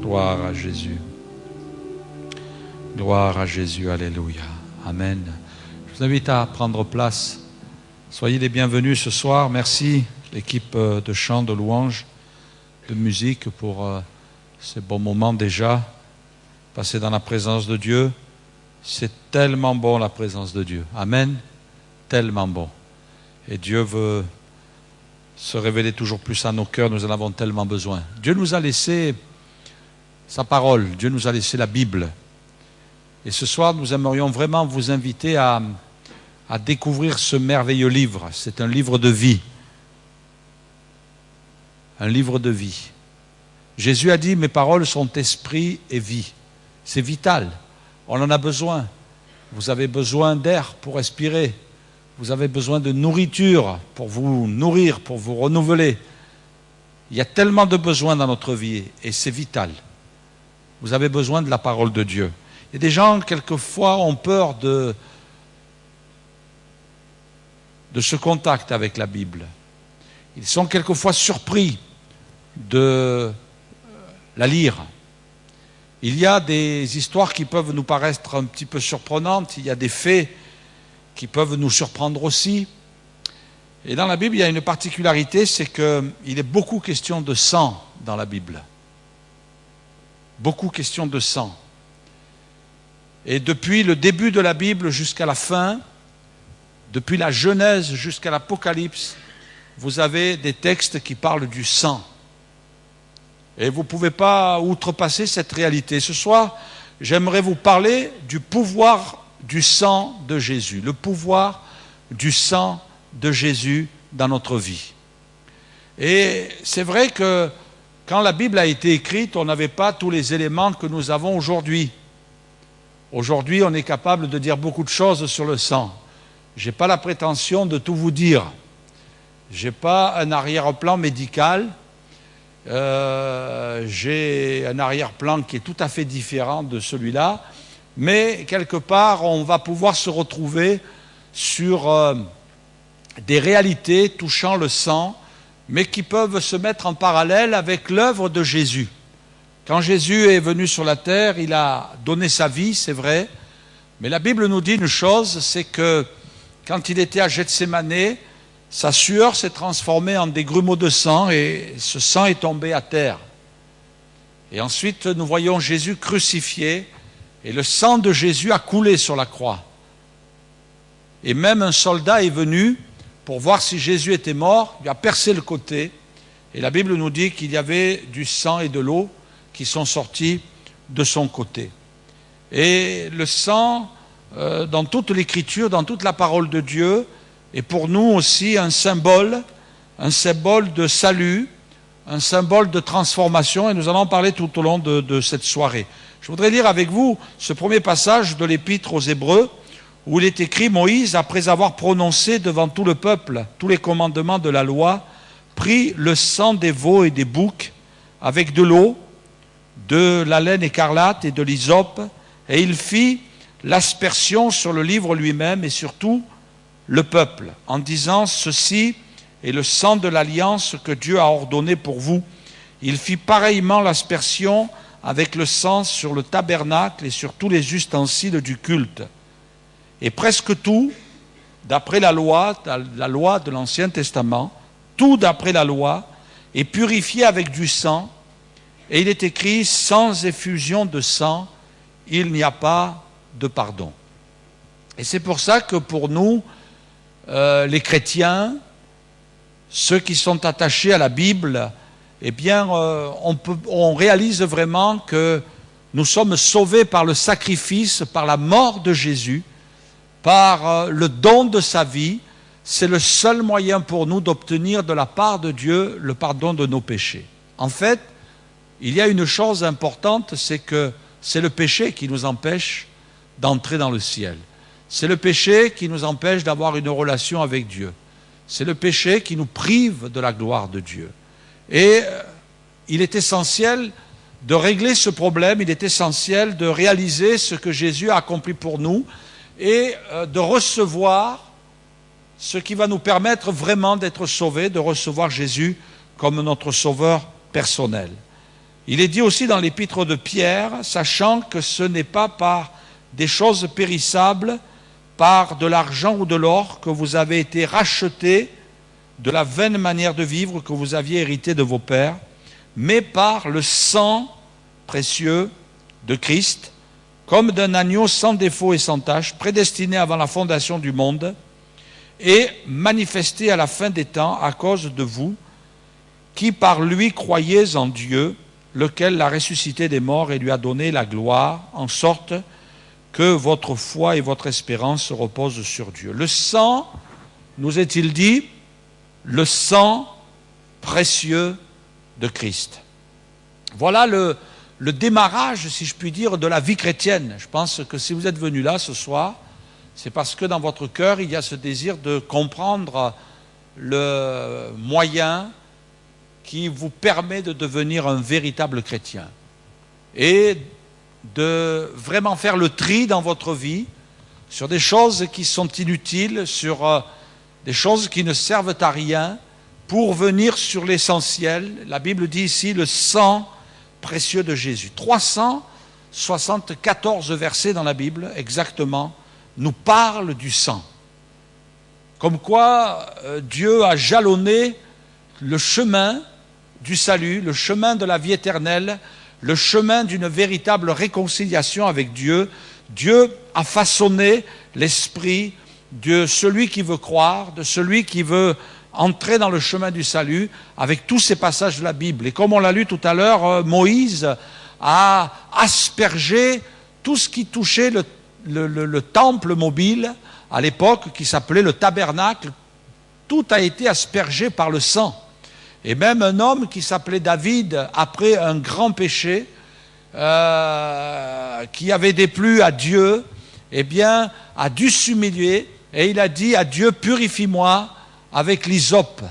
Gloire à Jésus. Gloire à Jésus, alléluia. Amen. Je vous invite à prendre place. Soyez les bienvenus ce soir. Merci l'équipe de chant, de louange, de musique pour ces bons moments déjà passés dans la présence de Dieu. C'est tellement bon la présence de Dieu. Amen. Tellement bon. Et Dieu veut se révéler toujours plus à nos cœurs. Nous en avons tellement besoin. Dieu nous a laissé sa parole. Dieu nous a laissé la Bible. Et ce soir, nous aimerions vraiment vous inviter à découvrir ce merveilleux livre. C'est un livre de vie. Un livre de vie. Jésus a dit, mes paroles sont esprit et vie. C'est vital. On en a besoin. Vous avez besoin d'air pour respirer. Vous avez besoin de nourriture pour vous nourrir, pour vous renouveler. Il y a tellement de besoins dans notre vie et c'est vital. Vous avez besoin de la parole de Dieu. Et des gens, quelquefois, ont peur de ce contact avec la Bible. Ils sont quelquefois surpris de la lire. Il y a des histoires qui peuvent nous paraître un petit peu surprenantes. Il y a des faits qui peuvent nous surprendre aussi. Et dans la Bible, il y a une particularité, c'est qu'il est beaucoup question de sang dans la Bible. Beaucoup question de sang. Et depuis le début de la Bible jusqu'à la fin, depuis la Genèse jusqu'à l'Apocalypse, vous avez des textes qui parlent du sang. Et vous ne pouvez pas outrepasser cette réalité. Ce soir, j'aimerais vous parler du pouvoir du sang de Jésus, le pouvoir du sang de Jésus dans notre vie. Et c'est vrai que quand la Bible a été écrite, on n'avait pas tous les éléments que nous avons aujourd'hui. Aujourd'hui, on est capable de dire beaucoup de choses sur le sang. Je n'ai pas la prétention de tout vous dire. Je n'ai pas un arrière-plan médical. J'ai un arrière-plan qui est tout à fait différent de celui-là. Mais quelque part, on va pouvoir se retrouver sur des réalités touchant le sang, mais qui peuvent se mettre en parallèle avec l'œuvre de Jésus. Quand Jésus est venu sur la terre, il a donné sa vie, c'est vrai, mais la Bible nous dit une chose, c'est que quand il était à Gethsémanée, sa sueur s'est transformée en des grumeaux de sang et ce sang est tombé à terre. Et ensuite, nous voyons Jésus crucifié et le sang de Jésus a coulé sur la croix. Et même un soldat est venu pour voir si Jésus était mort, il lui a percé le côté et la Bible nous dit qu'il y avait du sang et de l'eau qui sont sortis de son côté. Et le sang, dans toute l'Écriture, dans toute la parole de Dieu, est pour nous aussi un symbole de salut, un symbole de transformation, et nous allons en parler tout au long de cette soirée. Je voudrais lire avec vous ce premier passage de l'Épître aux Hébreux, où il est écrit, Moïse, après avoir prononcé devant tout le peuple tous les commandements de la loi, prit le sang des veaux et des boucs avec de l'eau, de la laine écarlate et de l'hysope, et il fit l'aspersion sur le livre lui-même et sur tout le peuple, en disant, ceci est le sang de l'alliance que Dieu a ordonné pour vous. Il fit pareillement l'aspersion avec le sang sur le tabernacle et sur tous les ustensiles du culte. Et presque tout, d'après la loi de l'Ancien Testament, tout d'après la loi, est purifié avec du sang. Et il est écrit, sans effusion de sang, il n'y a pas de pardon. Et c'est pour ça que pour nous, les chrétiens, ceux qui sont attachés à la Bible, eh bien, on réalise vraiment que nous sommes sauvés par le sacrifice, par la mort de Jésus, par le don de sa vie. C'est le seul moyen pour nous d'obtenir de la part de Dieu le pardon de nos péchés. En fait, il y a une chose importante, c'est que c'est le péché qui nous empêche d'entrer dans le ciel. C'est le péché qui nous empêche d'avoir une relation avec Dieu. C'est le péché qui nous prive de la gloire de Dieu. Et il est essentiel de régler ce problème, il est essentiel de réaliser ce que Jésus a accompli pour nous et de recevoir ce qui va nous permettre vraiment d'être sauvés, de recevoir Jésus comme notre sauveur personnel. Il est dit aussi dans l'épître de Pierre, sachant que ce n'est pas par des choses périssables, par de l'argent ou de l'or, que vous avez été rachetés de la vaine manière de vivre que vous aviez hérité de vos pères, mais par le sang précieux de Christ, comme d'un agneau sans défaut et sans tache, prédestiné avant la fondation du monde, et manifesté à la fin des temps à cause de vous, qui par lui croyez en Dieu, lequel l'a ressuscité des morts et lui a donné la gloire, en sorte que votre foi et votre espérance se reposent sur Dieu. Le sang, nous est-il dit, le sang précieux de Christ. Voilà le démarrage, si je puis dire, de la vie chrétienne. Je pense que si vous êtes venus là ce soir, c'est parce que dans votre cœur, il y a ce désir de comprendre le moyen qui vous permet de devenir un véritable chrétien et de vraiment faire le tri dans votre vie sur des choses qui sont inutiles, sur des choses qui ne servent à rien, pour venir sur l'essentiel. La Bible dit ici le sang précieux de Jésus. 374 versets dans la Bible, exactement, nous parlent du sang. Comme quoi Dieu a jalonné le chemin du salut, le chemin de la vie éternelle, le chemin d'une véritable réconciliation avec Dieu. Dieu a façonné l'esprit de celui qui veut croire, de celui qui veut entrer dans le chemin du salut avec tous ces passages de la Bible. Et comme on l'a lu tout à l'heure, Moïse a aspergé tout ce qui touchait le temple mobile à l'époque, qui s'appelait le tabernacle. Tout a été aspergé par le sang. Et même un homme qui s'appelait David, après un grand péché, qui avait déplu à Dieu, eh bien, a dû s'humilier, et il a dit à Dieu, purifie-moi avec l'hysope,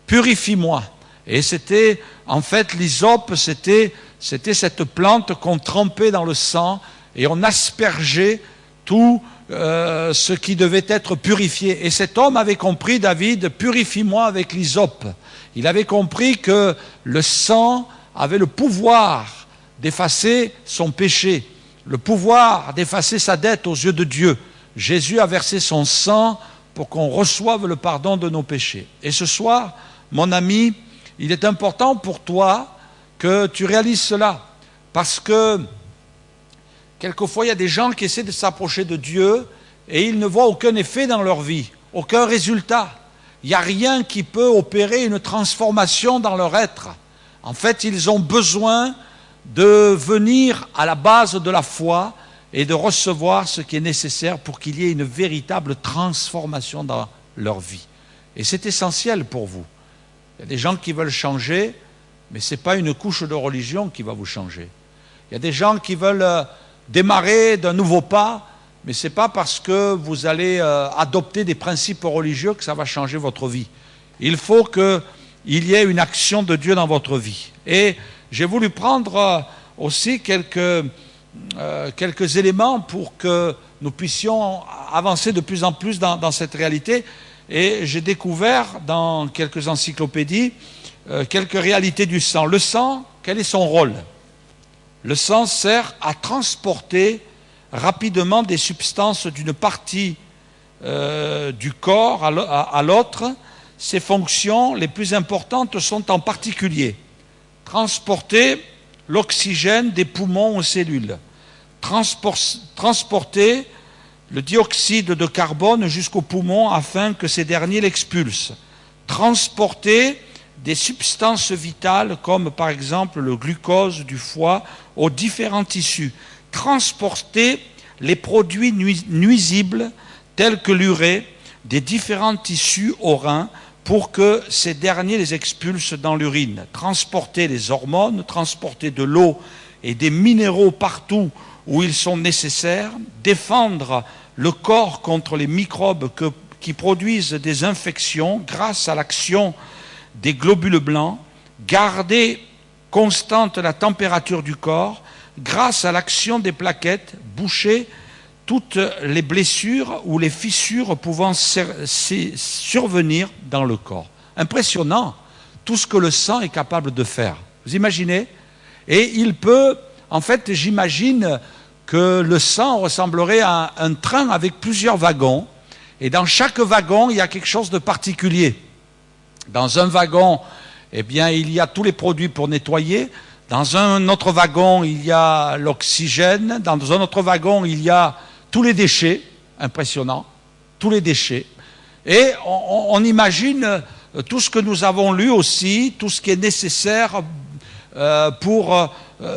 purifie-moi. Et c'était, en fait, l'hysope, c'était cette plante qu'on trempait dans le sang, et on aspergeait tout ce qui devait être purifié. Et cet homme avait compris, David, purifie-moi avec l'hysope. Il avait compris que le sang avait le pouvoir d'effacer son péché, le pouvoir d'effacer sa dette aux yeux de Dieu. Jésus a versé son sang pour qu'on reçoive le pardon de nos péchés. Et ce soir, mon ami, il est important pour toi que tu réalises cela, parce que quelquefois il y a des gens qui essaient de s'approcher de Dieu et ils ne voient aucun effet dans leur vie, aucun résultat. Il n'y a rien qui peut opérer une transformation dans leur être. En fait, ils ont besoin de venir à la base de la foi et de recevoir ce qui est nécessaire pour qu'il y ait une véritable transformation dans leur vie. Et c'est essentiel pour vous. Il y a des gens qui veulent changer, mais ce n'est pas une couche de religion qui va vous changer. Il y a des gens qui veulent démarrer d'un nouveau pas, mais ce n'est pas parce que vous allez adopter des principes religieux que ça va changer votre vie. Il faut qu'il y ait une action de Dieu dans votre vie. Et j'ai voulu prendre aussi quelques éléments pour que nous puissions avancer de plus en plus dans cette réalité. Et j'ai découvert dans quelques encyclopédies quelques réalités du sang. Le sang, quel est son rôle? Le sang sert à transporter rapidement des substances d'une partie du corps à l'autre. Ses fonctions les plus importantes sont en particulier transporter l'oxygène des poumons aux cellules, transporter le dioxyde de carbone jusqu'aux poumons afin que ces derniers l'expulsent, transporter des substances vitales comme par exemple le glucose du foie aux différents tissus, transporter les produits nuisibles tels que l'urée des différents tissus aux reins pour que ces derniers les expulsent dans l'urine, transporter les hormones, transporter de l'eau et des minéraux partout où ils sont nécessaires, défendre le corps contre les microbes qui produisent des infections grâce à l'action des globules blancs, garder constante la température du corps grâce à l'action des plaquettes, boucher toutes les blessures ou les fissures pouvant survenir dans le corps. Impressionnant tout ce que le sang est capable de faire. Vous imaginez? Et il peut, en fait, j'imagine que le sang ressemblerait à un train avec plusieurs wagons. Et dans chaque wagon, il y a quelque chose de particulier. Dans un wagon, eh bien, il y a tous les produits pour nettoyer. Dans un autre wagon, il y a l'oxygène. Dans un autre wagon, il y a tous les déchets. Impressionnant. Tous les déchets. Et on imagine tout ce que nous avons lu aussi, tout ce qui est nécessaire pour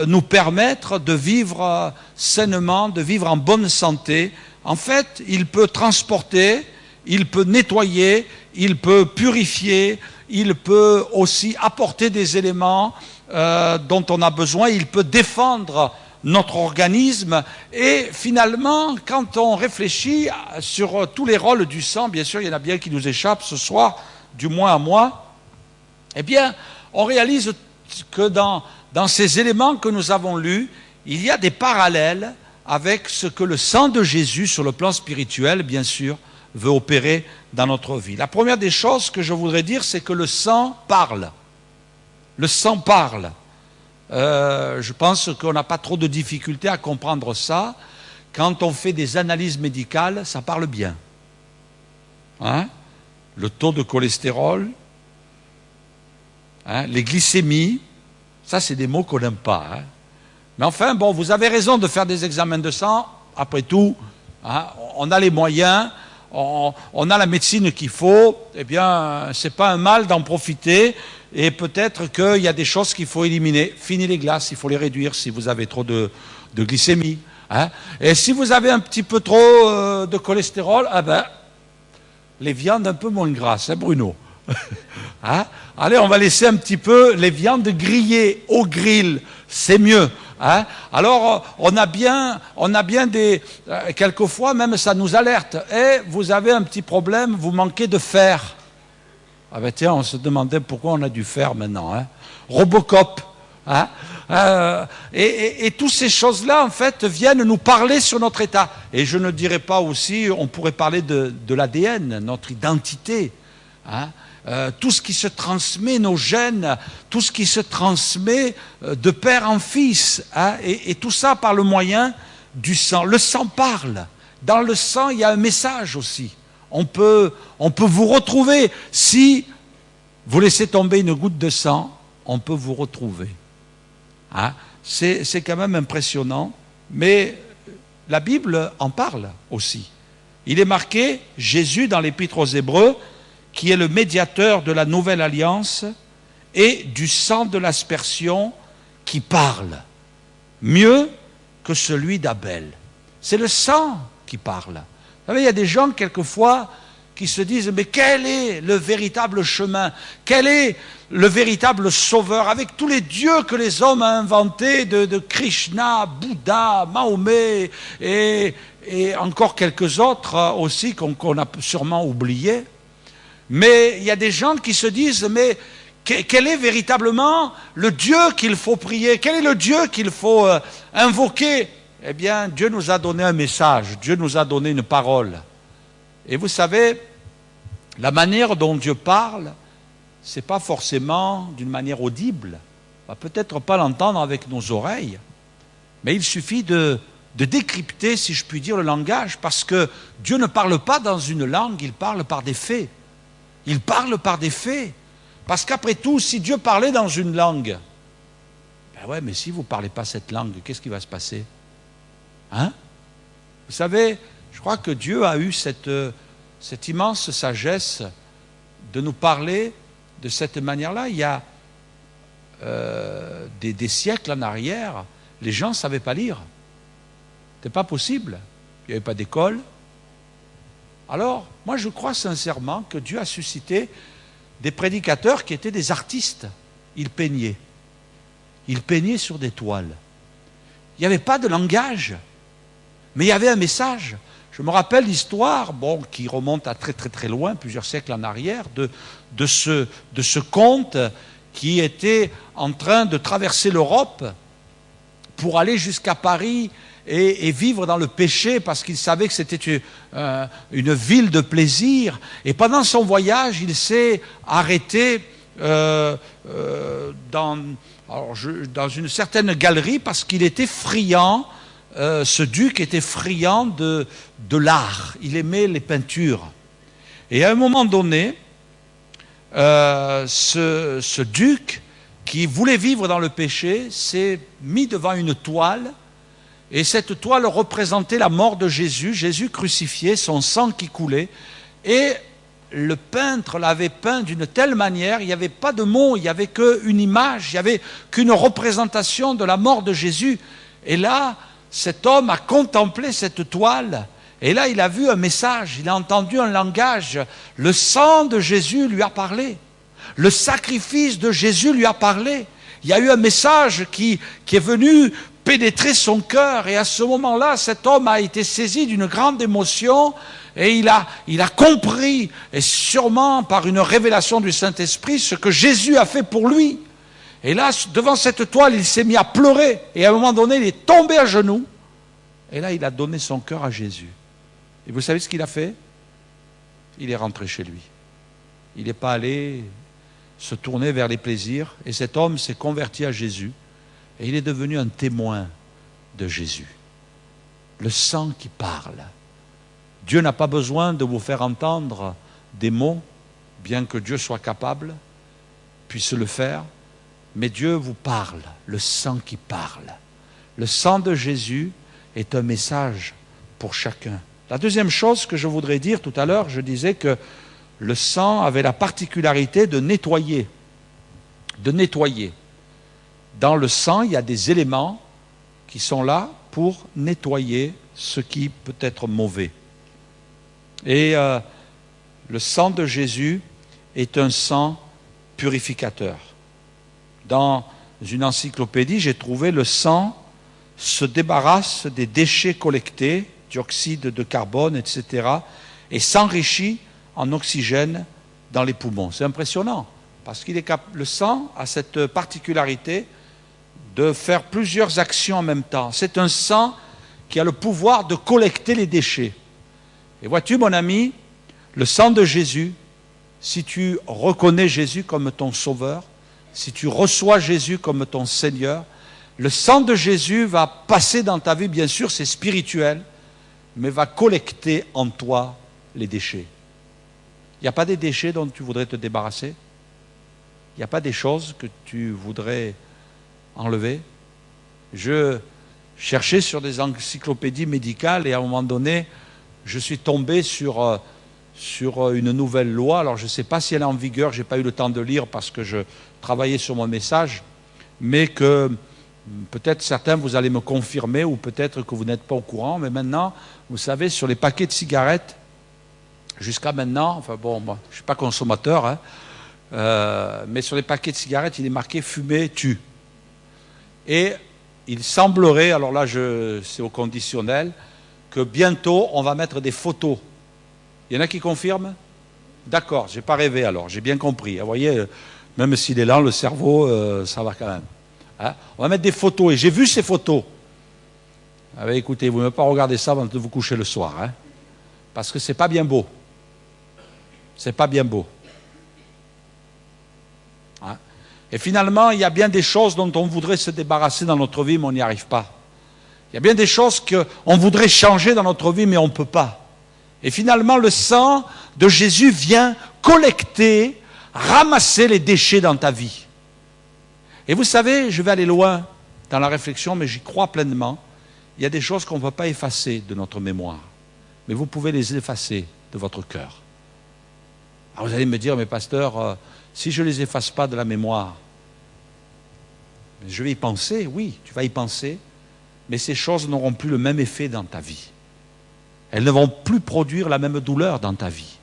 nous permettre de vivre sainement, de vivre en bonne santé. En fait, il peut transporter, il peut nettoyer, il peut purifier, il peut aussi apporter des éléments dont on a besoin, il peut défendre notre organisme. Et finalement, quand on réfléchit sur tous les rôles du sang, bien sûr, il y en a bien qui nous échappent ce soir, du moins à moi, eh bien, on réalise que dans ces éléments que nous avons lus, il y a des parallèles avec ce que le sang de Jésus, sur le plan spirituel, bien sûr, veut opérer dans notre vie. La première des choses que je voudrais dire, c'est que le sang parle. Le sang parle. Je pense qu'on n'a pas trop de difficultés à comprendre ça. Quand on fait des analyses médicales, ça parle bien. Hein? Le taux de cholestérol, hein? Les glycémies, ça c'est des mots qu'on n'aime pas. Hein? Mais enfin, bon, vous avez raison de faire des examens de sang. Après tout, hein, on a les moyens, on a la médecine qu'il faut. Eh bien, c'est pas un mal d'en profiter. Et peut-être qu'il y a des choses qu'il faut éliminer. Fini les glaces, il faut les réduire si vous avez trop de glycémie. Hein. Et si vous avez un petit peu trop de cholestérol, eh ben, les viandes un peu moins grasses, hein, Bruno. Hein? Allez, on va laisser un petit peu les viandes grillées au grill, c'est mieux. Hein? Alors, on a bien des... quelquefois, même ça nous alerte. Et vous avez un petit problème, vous manquez de fer. Ah ben tiens, on se demandait pourquoi on a du fer maintenant. Hein? Robocop. Hein? Et toutes ces choses-là, en fait, viennent nous parler sur notre état. Et je ne dirais pas aussi, on pourrait parler de l'ADN, notre identité. Hein? Tout ce qui se transmet, nos gènes, tout ce qui se transmet de père en fils. Hein? Et tout ça par le moyen du sang. Le sang parle. Dans le sang, il y a un message aussi. On peut vous retrouver. Si vous laissez tomber une goutte de sang, on peut vous retrouver. Hein? C'est quand même impressionnant. Mais la Bible en parle aussi. Il est marqué, Jésus dans l'Épître aux Hébreux, qui est le médiateur de la nouvelle alliance et du sang de l'aspersion qui parle, mieux que celui d'Abel. C'est le sang qui parle. Vous savez, il y a des gens, quelquefois, qui se disent, mais quel est le véritable chemin? Quel est le véritable sauveur? Avec tous les dieux que les hommes ont inventés, de Krishna, Bouddha, Mahomet, et encore quelques autres aussi qu'on a sûrement oubliés. Mais il y a des gens qui se disent, mais quel est véritablement le Dieu qu'il faut prier? Quel est le Dieu qu'il faut invoquer? Eh bien, Dieu nous a donné un message, Dieu nous a donné une parole. Et vous savez, la manière dont Dieu parle, ce n'est pas forcément d'une manière audible. On va peut-être pas l'entendre avec nos oreilles, mais il suffit de décrypter, si je puis dire, le langage, parce que Dieu ne parle pas dans une langue, il parle par des faits. Il parle par des faits. Parce qu'après tout, si Dieu parlait dans une langue, ben ouais, mais si vous ne parlez pas cette langue, qu'est-ce qui va se passer? Hein? Vous savez, je crois que Dieu a eu cette immense sagesse de nous parler de cette manière-là. Il y a des siècles en arrière, les gens ne savaient pas lire. Ce n'était pas possible. Il n'y avait pas d'école. Alors, moi je crois sincèrement que Dieu a suscité des prédicateurs qui étaient des artistes. Ils peignaient. Ils peignaient sur des toiles. Il n'y avait pas de langage, mais il y avait un message. Je me rappelle l'histoire, bon, qui remonte à très très très loin, plusieurs siècles en arrière, de ce comte qui était en train de traverser l'Europe pour aller jusqu'à Paris et vivre dans le péché parce qu'il savait que c'était une ville de plaisir. Et pendant son voyage, il s'est arrêté dans une certaine galerie parce qu'il était friand, ce duc était friand de l'art. Il aimait les peintures. Et à un moment donné, ce duc qui voulait vivre dans le péché s'est mis devant une toile, et cette toile représentait la mort de Jésus, Jésus crucifié, son sang qui coulait, et le peintre l'avait peint d'une telle manière, il n'y avait pas de mots, il n'y avait qu'une image, il n'y avait qu'une représentation de la mort de Jésus. Et là, cet homme a contemplé cette toile, et là il a vu un message, il a entendu un langage. Le sang de Jésus lui a parlé, le sacrifice de Jésus lui a parlé. Il y a eu un message qui est venu pénétrer son cœur, et à ce moment-là, cet homme a été saisi d'une grande émotion, et il a compris, et sûrement par une révélation du Saint-Esprit, ce que Jésus a fait pour lui. Et là, devant cette toile, il s'est mis à pleurer, et à un moment donné, il est tombé à genoux, et là, il a donné son cœur à Jésus. Et vous savez ce qu'il a fait? Il est rentré chez lui. Il n'est pas allé se tourner vers les plaisirs, et cet homme s'est converti à Jésus, et il est devenu un témoin de Jésus. Le sang qui parle. Dieu n'a pas besoin de vous faire entendre des mots, bien que Dieu soit capable, puisse le faire, mais Dieu vous parle, le sang qui parle. Le sang de Jésus est un message pour chacun. La deuxième chose que je voudrais dire tout à l'heure, je disais que le sang avait la particularité de nettoyer. De nettoyer. Dans le sang, il y a des éléments qui sont là pour nettoyer ce qui peut être mauvais. Et le sang de Jésus est un sang purificateur. Dans une encyclopédie, j'ai trouvé le sang se débarrasse des déchets collectés, dioxyde de carbone, etc., et s'enrichit en oxygène dans les poumons. C'est impressionnant, parce le sang a cette particularité de faire plusieurs actions en même temps. C'est un sang qui a le pouvoir de collecter les déchets. Et vois-tu, mon ami, le sang de Jésus, si tu reconnais Jésus comme ton sauveur, si tu reçois Jésus comme ton Seigneur, le sang de Jésus va passer dans ta vie, bien sûr, c'est spirituel, mais va collecter en toi les déchets. Il n'y a pas des déchets dont tu voudrais te débarrasser? Il n'y a pas des choses que tu voudrais enlever? Je cherchais sur des encyclopédies médicales et à un moment donné, je suis tombé sur une nouvelle loi. Alors je ne sais pas si elle est en vigueur, je n'ai pas eu le temps de lire parce que je travaillais sur mon message, mais que peut-être certains vous allez me confirmer ou peut-être que vous n'êtes pas au courant, mais maintenant, vous savez, sur les paquets de cigarettes, jusqu'à maintenant, enfin bon, moi, je ne suis pas consommateur, hein, mais sur les paquets de cigarettes, il est marqué « fumer tue ». Et il semblerait, alors là c'est au conditionnel, que bientôt on va mettre des photos. Il y en a qui confirment? D'accord, je n'ai pas rêvé alors, j'ai bien compris. Vous voyez, même s'il est lent, le cerveau, ça va quand même. Hein? On va mettre des photos, et j'ai vu ces photos. Ah ben, écoutez, vous ne pouvez pas regarder ça avant de vous coucher le soir, hein? Parce que ce n'est pas bien beau. C'est pas bien beau. Hein? Et finalement, il y a bien des choses dont on voudrait se débarrasser dans notre vie, mais on n'y arrive pas. Il y a bien des choses qu'on voudrait changer dans notre vie, mais on ne peut pas. Et finalement, le sang de Jésus vient collecter, ramasser les déchets dans ta vie. Et vous savez, je vais aller loin dans la réflexion, mais j'y crois pleinement. Il y a des choses qu'on ne peut pas effacer de notre mémoire, mais vous pouvez les effacer de votre cœur. Alors vous allez me dire, mais pasteur, si je ne les efface pas de la mémoire, je vais y penser, oui, tu vas y penser, mais ces choses n'auront plus le même effet dans ta vie. Elles ne vont plus produire la même douleur dans ta vie.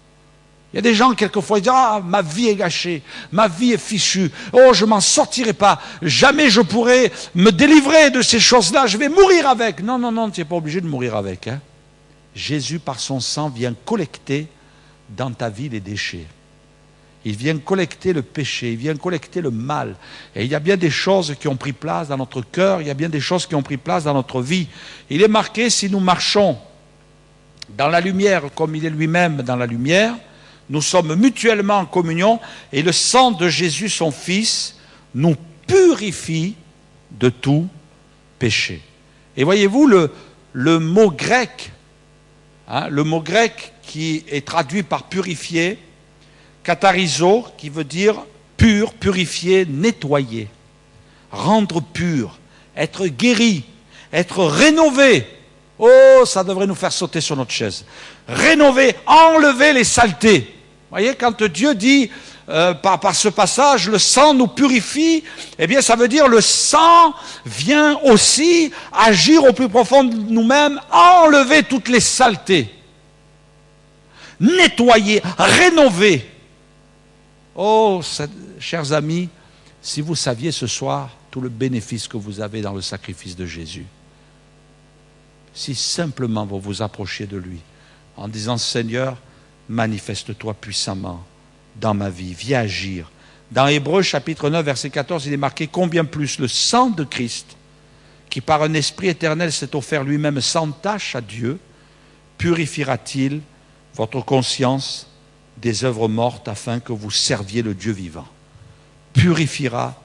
Il y a des gens, quelquefois, ils disent « Ah, ma vie est gâchée, ma vie est fichue, oh, je ne m'en sortirai pas, jamais je pourrai me délivrer de ces choses-là, je vais mourir avec. » Non, non, non, tu n'es pas obligé de mourir avec. Hein. Jésus, par son sang, vient collecter dans ta vie les déchets. Il vient collecter le péché, il vient collecter le mal. Et il y a bien des choses qui ont pris place dans notre cœur, il y a bien des choses qui ont pris place dans notre vie. Il est marqué, si nous marchons dans la lumière comme il est lui-même dans la lumière, nous sommes mutuellement en communion et le sang de Jésus, son Fils, nous purifie de tout péché. Et voyez-vous, le mot grec, le mot grec qui est traduit par purifier, katharizo, qui veut dire pur, purifier, nettoyer, rendre pur, être guéri, être rénové. Oh, ça devrait nous faire sauter sur notre chaise. Rénover, enlever les saletés. Vous voyez, quand Dieu dit par ce passage, le sang nous purifie, eh bien ça veut dire le sang vient aussi agir au plus profond de nous-mêmes, enlever toutes les saletés, nettoyer, rénover. Oh, chers amis, si vous saviez ce soir tout le bénéfice que vous avez dans le sacrifice de Jésus, si simplement vous vous approchiez de lui en disant « Seigneur, manifeste-toi puissamment dans ma vie, viens agir ». Dans Hébreux chapitre 9, verset 14, il est marqué « Combien plus le sang de Christ, qui par un esprit éternel s'est offert lui-même sans tache à Dieu, purifiera-t-il votre conscience des œuvres mortes afin que vous serviez le Dieu vivant ?» Purifiera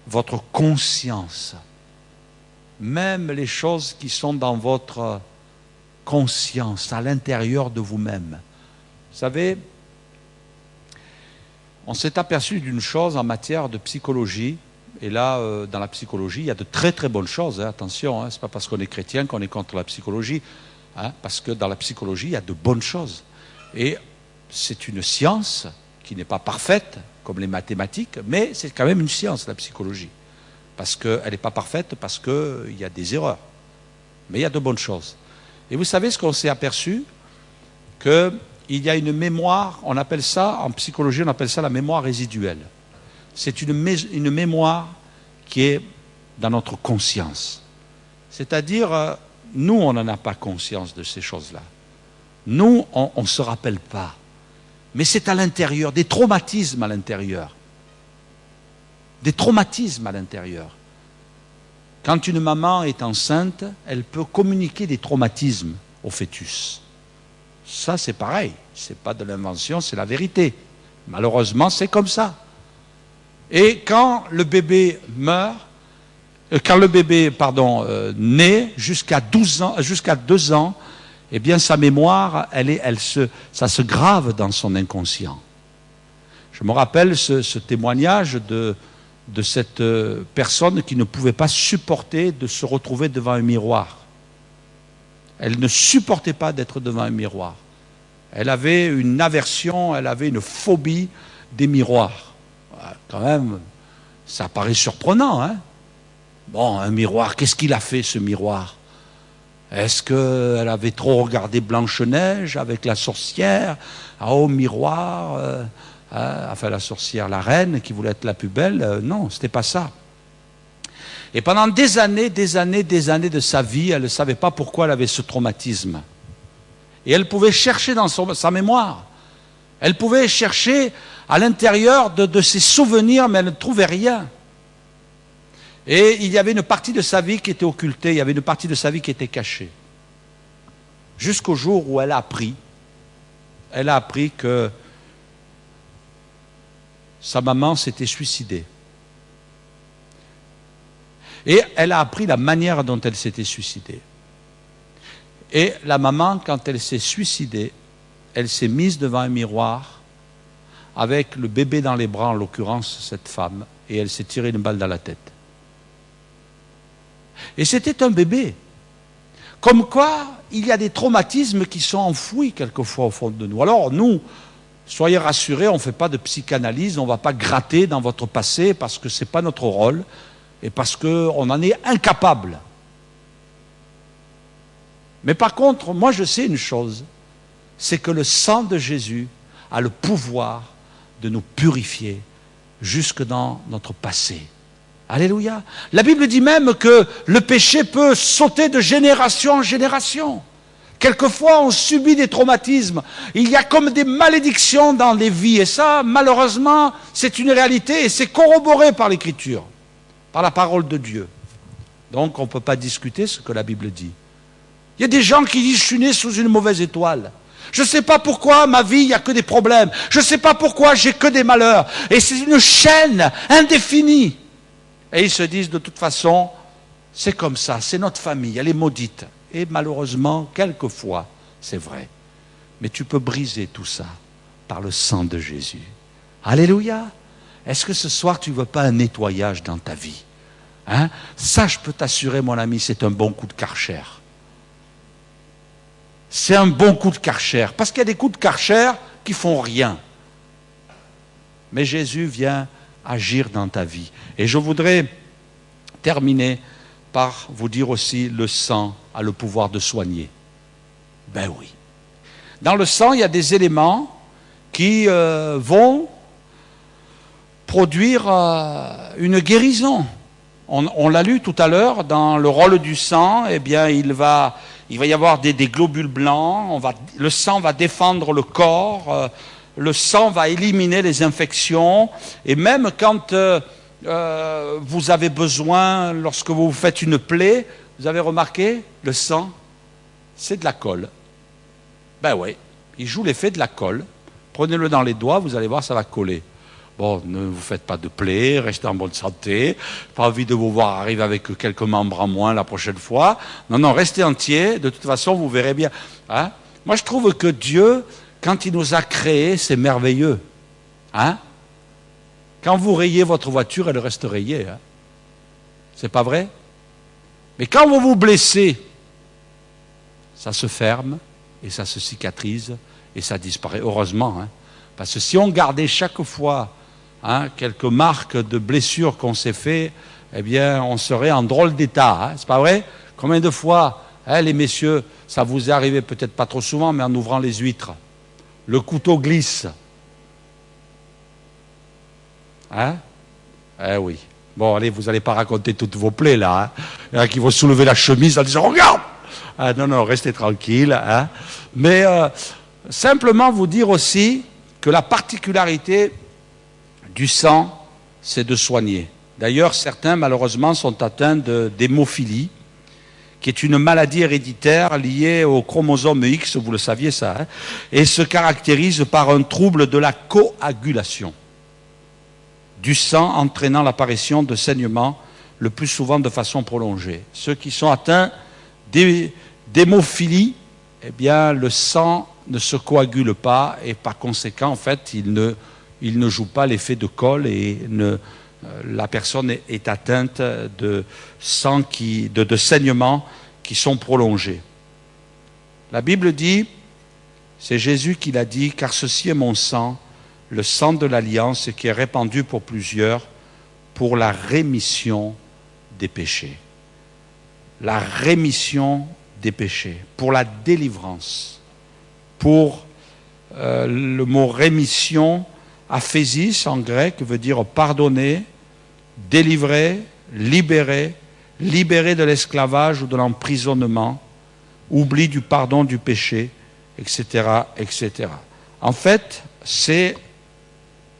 votre conscience. Même les choses qui sont dans votre conscience, à l'intérieur de vous-même. Vous savez, on s'est aperçu d'une chose en matière de psychologie, et là, dans la psychologie, il y a de très très bonnes choses, attention, ce n'est pas parce qu'on est chrétien qu'on est contre la psychologie, parce que dans la psychologie, il y a de bonnes choses. Et c'est une science qui n'est pas parfaite, comme les mathématiques, mais c'est quand même une science, la psychologie. Parce qu'elle n'est pas parfaite, parce qu'il y a des erreurs. Mais il y a de bonnes choses. Et vous savez ce qu'on s'est aperçu? Qu'il y a une mémoire, on appelle ça, en psychologie, on appelle ça la mémoire résiduelle. C'est une mémoire qui est dans notre conscience. C'est-à-dire, nous, on n'en a pas conscience de ces choses-là. Nous, on ne se rappelle pas. Mais c'est à l'intérieur, des traumatismes à l'intérieur. Des traumatismes à l'intérieur. Quand une maman est enceinte, elle peut communiquer des traumatismes au fœtus. Ça, c'est pareil. Ce n'est pas de l'invention, c'est la vérité. Malheureusement, c'est comme ça. Et quand le bébé meurt, naît jusqu'à 2 ans, eh bien sa mémoire, ça se grave dans son inconscient. Je me rappelle ce témoignage de cette personne qui ne pouvait pas supporter de se retrouver devant un miroir. Elle ne supportait pas d'être devant un miroir. Elle avait une aversion, elle avait une phobie des miroirs. Quand même, ça paraît surprenant, hein? Bon, un miroir, qu'est-ce qu'il a fait, ce miroir? Est-ce qu'elle avait trop regardé Blanche-Neige avec la sorcière? Au miroir, enfin la sorcière, la reine qui voulait être la plus belle, non, c'était pas ça. Et pendant des années de sa vie, elle ne savait pas pourquoi elle avait ce traumatisme. Et elle pouvait chercher dans sa mémoire. Elle pouvait chercher à l'intérieur de ses souvenirs, mais elle ne trouvait rien. Et il y avait une partie de sa vie qui était occultée, il y avait une partie de sa vie qui était cachée. Jusqu'au jour où elle a appris que sa maman s'était suicidée. Et elle a appris la manière dont elle s'était suicidée. Et la maman, quand elle s'est suicidée, elle s'est mise devant un miroir avec le bébé dans les bras, en l'occurrence cette femme, et elle s'est tiré une balle dans la tête. Et c'était un bébé. Comme quoi, il y a des traumatismes qui sont enfouis quelquefois au fond de nous. Alors nous, soyez rassurés, on ne fait pas de psychanalyse, on ne va pas gratter dans votre passé parce que ce n'est pas notre rôle et parce qu'on en est incapable. Mais par contre, moi je sais une chose, c'est que le sang de Jésus a le pouvoir de nous purifier jusque dans notre passé. Alléluia. La Bible dit même que le péché peut sauter de génération en génération. Quelquefois, on subit des traumatismes. Il y a comme des malédictions dans les vies. Et ça, malheureusement, c'est une réalité et c'est corroboré par l'Écriture, par la parole de Dieu. Donc, on ne peut pas discuter ce que la Bible dit. Il y a des gens qui disent « je suis né sous une mauvaise étoile ». Je ne sais pas pourquoi ma vie, il n'y a que des problèmes. Je ne sais pas pourquoi j'ai que des malheurs. Et c'est une chaîne indéfinie. Et ils se disent, de toute façon, c'est comme ça, c'est notre famille, elle est maudite. Et malheureusement, quelquefois, c'est vrai. Mais tu peux briser tout ça par le sang de Jésus. Alléluia. Est-ce que ce soir, tu ne veux pas un nettoyage dans ta vie? Ça, je peux t'assurer, mon ami, c'est un bon coup de Karcher. C'est un bon coup de Karcher. Parce qu'il y a des coups de Karcher qui font rien. Mais Jésus vient agir dans ta vie. Et je voudrais terminer par vous dire aussi, le sang a le pouvoir de soigner. Ben oui. Dans le sang, il y a des éléments qui vont produire une guérison. On l'a lu tout à l'heure, dans le rôle du sang, eh bien, il va y avoir des globules blancs, le sang va défendre le corps, le sang va éliminer les infections, et même quand vous avez besoin, lorsque vous vous faites une plaie, vous avez remarqué, le sang, c'est de la colle. Ben oui, il joue l'effet de la colle. Prenez-le dans les doigts, vous allez voir, ça va coller. Bon, ne vous faites pas de plaie, restez en bonne santé. Pas envie de vous voir arriver avec quelques membres en moins la prochaine fois. Non, restez entier. De toute façon, vous verrez bien. Moi, je trouve que Dieu, quand il nous a créés, c'est merveilleux. Quand vous rayez votre voiture, elle reste rayée. C'est pas vrai? Mais quand vous vous blessez, ça se ferme et ça se cicatrise et ça disparaît. Heureusement, parce que si on gardait chaque fois quelques marques de blessures qu'on s'est fait, eh bien, on serait en drôle d'état. C'est pas vrai? Combien de fois, les messieurs, ça vous est arrivé peut-être pas trop souvent, mais en ouvrant les huîtres, le couteau glisse. Eh oui. Bon, allez, vous n'allez pas raconter toutes vos plaies, là. Il y en a qui vont soulever la chemise en disant « Regarde !» Non, restez tranquille. Mais simplement vous dire aussi que la particularité du sang, c'est de soigner. D'ailleurs, certains, malheureusement, sont atteints d'hémophilie, qui est une maladie héréditaire liée au chromosome X, vous le saviez ça, et se caractérise par un trouble de la coagulation du sang entraînant l'apparition de saignements, le plus souvent de façon prolongée. Ceux qui sont atteints d'hémophilie, eh bien, le sang ne se coagule pas et par conséquent, en fait, il ne joue pas l'effet de colle et la personne est atteinte de saignements qui sont prolongés. La Bible dit, c'est Jésus qui l'a dit, car ceci est mon sang, le sang de l'alliance qui est répandu pour plusieurs pour la rémission des péchés. La rémission des péchés, pour la délivrance. Pour le mot rémission, aphésis en grec veut dire pardonner, délivrer, libérer, libérer de l'esclavage ou de l'emprisonnement, oubli du pardon du péché, etc., etc. En fait, c'est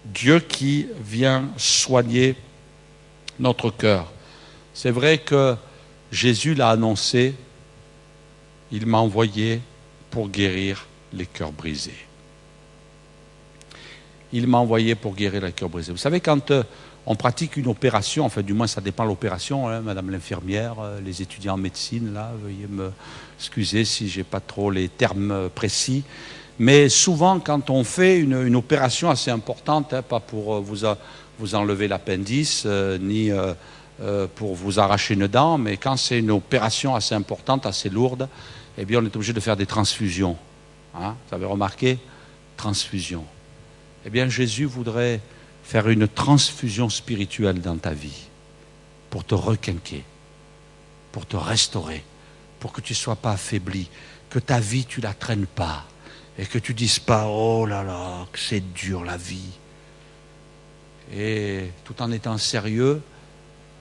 Dieu qui vient soigner notre cœur. C'est vrai que Jésus l'a annoncé, il m'a envoyé pour guérir les cœurs brisés. Il m'a envoyé pour guérir les cœurs brisés. Vous savez, quand on pratique une opération, enfin du moins ça dépend de l'opération, madame l'infirmière, les étudiants en médecine, là, veuillez me excuser si je n'ai pas trop les termes précis, mais souvent quand on fait une opération assez importante, pas pour vous enlever l'appendice, ni pour vous arracher une dent, mais quand c'est une opération assez importante, assez lourde, eh bien on est obligé de faire des transfusions. Vous avez remarqué? Transfusion. Eh bien, Jésus voudrait faire une transfusion spirituelle dans ta vie pour te requinquer, pour te restaurer, pour que tu ne sois pas affaibli, que ta vie, tu ne la traînes pas et que tu ne dises pas « Oh là là, que c'est dur la vie ». Et tout en étant sérieux,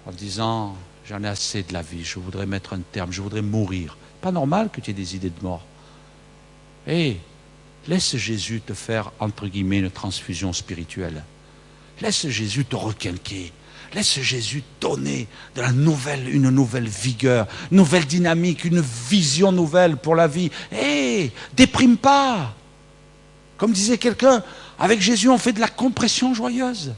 en disant « J'en ai assez de la vie, je voudrais mettre un terme, je voudrais mourir ». Pas normal que tu aies des idées de mort. Laisse Jésus te faire, entre guillemets, une transfusion spirituelle. Laisse Jésus te requinquer. Laisse Jésus donner une nouvelle vigueur, une nouvelle dynamique, une vision nouvelle pour la vie. Déprime pas. Comme disait quelqu'un, avec Jésus, on fait de la compression joyeuse.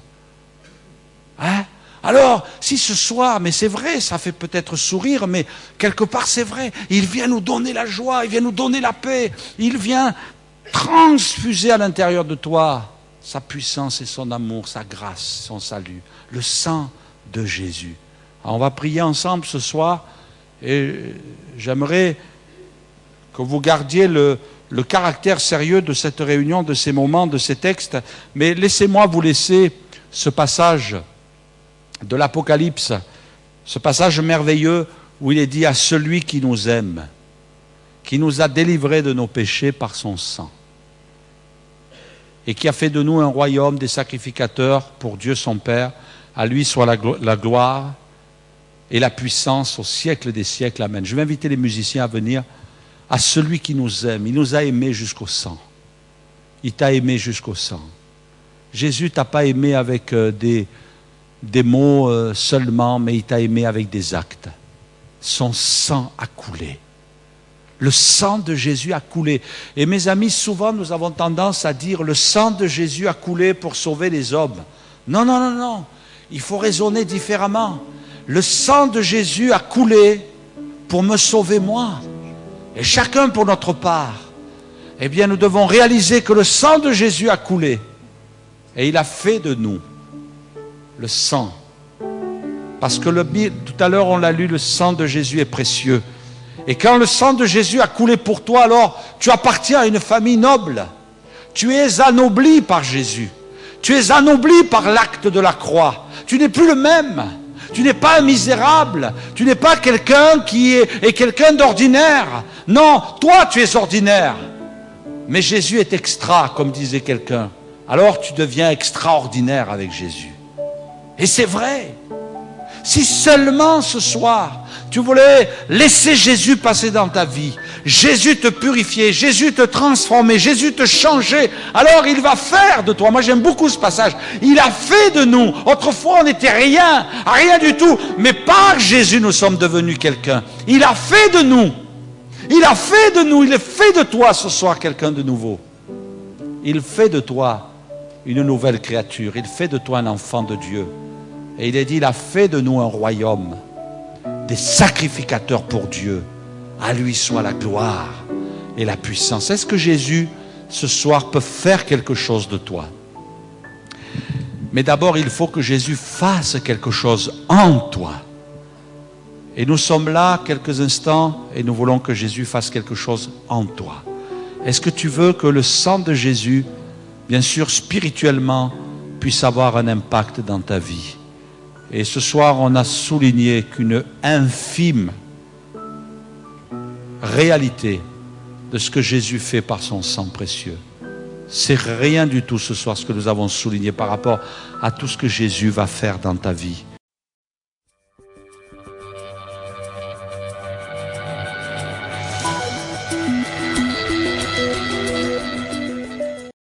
Hein? Alors, si ce soir, mais c'est vrai, ça fait peut-être sourire, mais quelque part c'est vrai, il vient nous donner la joie, il vient nous donner la paix, il vient transfuser à l'intérieur de toi sa puissance et son amour, sa grâce, son salut, le sang de Jésus. Alors, on va prier ensemble ce soir et j'aimerais que vous gardiez le caractère sérieux de cette réunion, de ces moments, de ces textes, mais laissez-moi vous laisser ce passage de l'Apocalypse, ce passage merveilleux où il est dit à celui qui nous aime, qui nous a délivrés de nos péchés par son sang et qui a fait de nous un royaume des sacrificateurs pour Dieu son Père. À lui soit la gloire et la puissance au siècle des siècles. Amen. Je vais inviter les musiciens à venir. À celui qui nous aime, il nous a aimés jusqu'au sang. Il t'a aimé jusqu'au sang. Jésus t'a pas aimé avec des mots seulement, mais il t'a aimé avec des actes. Son sang a coulé. Le sang de Jésus a coulé. Et mes amis, souvent nous avons tendance à dire le sang de Jésus a coulé pour sauver les hommes. Non, non, non, non. Il faut raisonner différemment. Le sang de Jésus a coulé pour me sauver moi. Et chacun pour notre part. Eh bien, nous devons réaliser que le sang de Jésus a coulé. Et il a fait de nous le sang. Parce que tout à l'heure, on l'a lu, le sang de Jésus est précieux. Et quand le sang de Jésus a coulé pour toi, alors tu appartiens à une famille noble. Tu es anobli par Jésus. Tu es anobli par l'acte de la croix. Tu n'es plus le même. Tu n'es pas un misérable. Tu n'es pas quelqu'un qui est quelqu'un d'ordinaire. Non, toi tu es ordinaire. Mais Jésus est extra, comme disait quelqu'un. Alors tu deviens extraordinaire avec Jésus. Et c'est vrai. Si seulement ce soir, tu voulais laisser Jésus passer dans ta vie, Jésus te purifier, Jésus te transformer, Jésus te changer, alors il va faire de toi. Moi j'aime beaucoup ce passage. Il a fait de nous. Autrefois on n'était rien, rien du tout. Mais par Jésus nous sommes devenus quelqu'un. Il a fait de nous. Il a fait de nous. Il fait de toi ce soir quelqu'un de nouveau. Il fait de toi une nouvelle créature. Il fait de toi un enfant de Dieu. Et il est dit, il a fait de nous un royaume, des sacrificateurs pour Dieu. À lui soit la gloire et la puissance. Est-ce que Jésus, ce soir, peut faire quelque chose de toi? Mais d'abord, il faut que Jésus fasse quelque chose en toi. Et nous sommes là quelques instants et nous voulons que Jésus fasse quelque chose en toi. Est-ce que tu veux que le sang de Jésus, bien sûr spirituellement, puisse avoir un impact dans ta vie? Et ce soir, on a souligné qu'une infime réalité de ce que Jésus fait par son sang précieux. C'est rien du tout ce soir ce que nous avons souligné par rapport à tout ce que Jésus va faire dans ta vie.